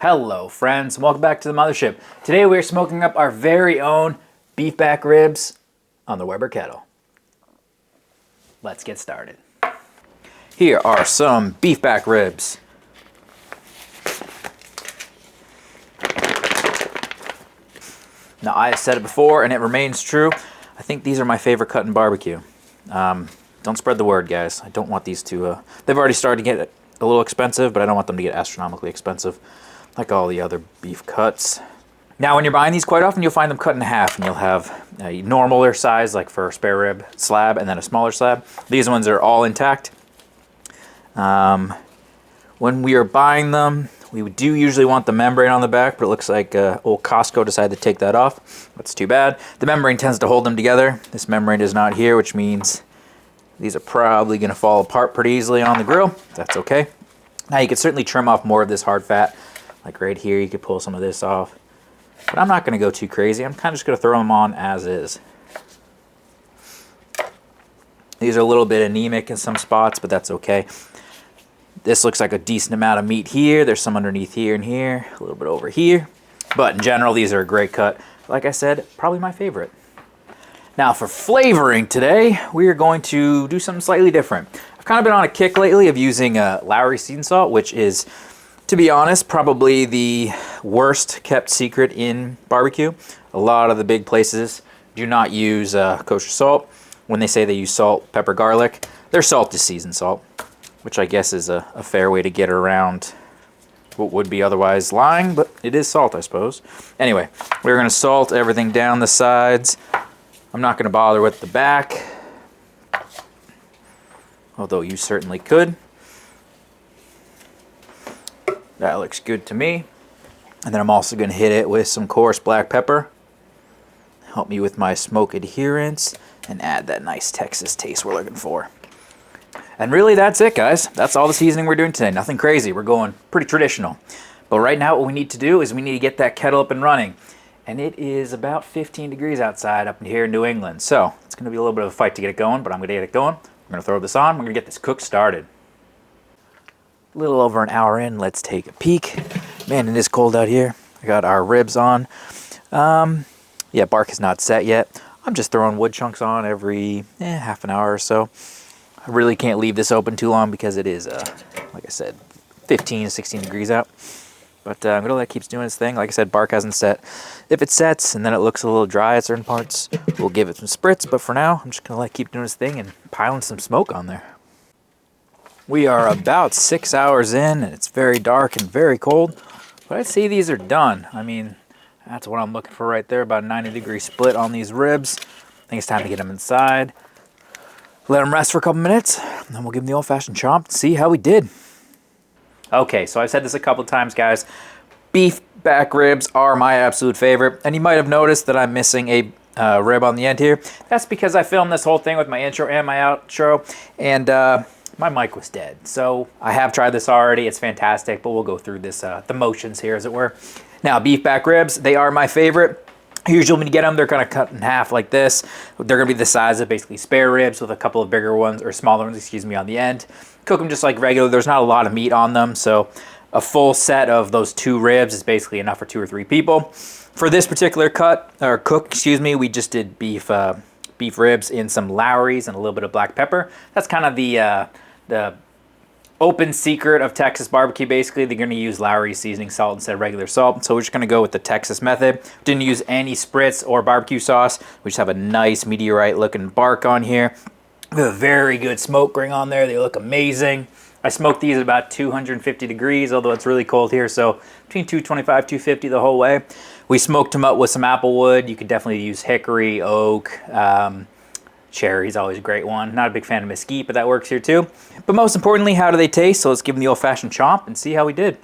Hello friends, welcome back to the Mothership. Today we're smoking up our very own beef back ribs on the Weber Kettle. Let's get started. Here are some beef back ribs. Now I have said it before and it remains true. I think these are my favorite cut in barbecue. Don't spread the word, guys. I don't want these to, they've already started to get a little expensive, but I don't want them to get astronomically expensive like all the other beef cuts. Now when you're buying these, quite often you'll find them cut in half, and you'll have a normaler size like for a spare rib slab and then a smaller slab. These ones are all intact. When we are buying them, we do usually want the membrane on the back, but it looks like old Costco decided to take that off. That's too bad. The membrane tends to hold them together. This membrane is not here, which means these are probably going to fall apart pretty easily on the grill. That's okay. Now you can certainly trim off more of this hard fat. Like right here, you could pull some of this off. But I'm not going to go too crazy. I'm kind of just going to throw them on as is. These are a little bit anemic in some spots, but that's okay. This looks like a decent amount of meat here. There's some underneath here and here, a little bit over here. But in general, these are a great cut. Like I said, probably my favorite. Now for flavoring today, we are going to do something slightly different. I've kind of been on a kick lately of using Lawrys Seasoning salt, which is, to be honest, probably the worst kept secret in barbecue. A lot of the big places do not use kosher salt. When they say they use salt, pepper, garlic, their salt is seasoned salt, which I guess is a fair way to get around what would be otherwise lying, but it is salt, I suppose. Anyway, we're going to salt everything down the sides. I'm not going to bother with the back, although you certainly could. That looks good to me. And then I'm also going to hit it with some coarse black pepper. Help me with my smoke adherence and add that nice Texas taste we're looking for. And really that's it, guys. That's all the seasoning we're doing today. Nothing crazy. We're going pretty traditional. But right now what we need to do is we need to get that kettle up and running. And it is about 15 degrees outside up here in New England. So it's going to be a little bit of a fight to get it going, but I'm going to get it going. We're going to throw this on. We're going to get this cook started. A little over an hour in, let's take a peek. Man, it is cold out here. I got our ribs on. Yeah, bark is not set yet. I'm just throwing wood chunks on every half an hour or so. I really can't leave this open too long because it is, like I said, 15 to 16 degrees out. But I'm going to let it keep doing its thing. Like I said, bark hasn't set. If it sets and then it looks a little dry at certain parts, we'll give it some spritz. But for now, I'm just going to let it keep doing its thing and piling some smoke on there. We are about 6 hours in, and it's very dark and very cold. But I'd say these are done. I mean, that's what I'm looking for right there, about a 90-degree split on these ribs. I think it's time to get them inside. Let them rest for a couple minutes, and then we'll give them the old-fashioned chomp and see how we did. Okay, so I've said this a couple times, guys. Beef back ribs are my absolute favorite, and you might have noticed that I'm missing a rib on the end here. That's because I filmed this whole thing with my intro and my outro, and my mic was dead. So I have tried this already. It's fantastic, but we'll go through this, the motions here, as it were. Now, beef back ribs, they are my favorite. Usually when you get them, they're kind of cut in half like this. They're going to be the size of basically spare ribs with a couple of bigger ones, or smaller ones, excuse me, on the end. Cook them just like regular. There's not a lot of meat on them, so a full set of those 2 ribs is basically enough for 2 or 3 people. For this particular cut, or cook, excuse me, we just did beef ribs in some Lawry's and a little bit of black pepper. That's kind of the open secret of Texas barbecue. Basically, they're going to use Lawrys Seasoning salt instead of regular salt. So we're just going to go with the Texas method. Didn't use any spritz or barbecue sauce. We just have a nice meteorite looking bark on here. We have a very good smoke ring on there. They look amazing. I smoked these at about 250 degrees, although it's really cold here. So between 225, 250 the whole way. We smoked them up with some apple wood. You could definitely use hickory, oak, cherry's always a great one. Not a big fan of mesquite, but that works here too. But most importantly, how do they taste? So let's give them the old-fashioned chomp and see how we did.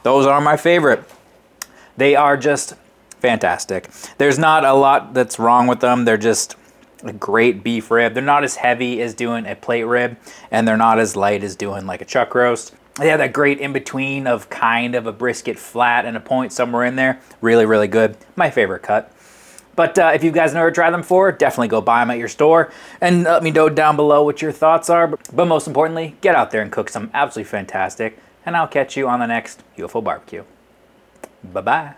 Those are my favorite. They are just fantastic. There's not a lot that's wrong with them. They're just a great beef rib. They're not as heavy as doing a plate rib, and they're not as light as doing like a chuck roast. They have that great in-between of kind of a brisket flat and a point somewhere in there. Really, really good. My favorite cut. But if you guys never tried them before, definitely go buy them at your store and let me know down below what your thoughts are. But most importantly, get out there and cook some absolutely fantastic. And I'll catch you on the next UFO barbecue. Bye-bye.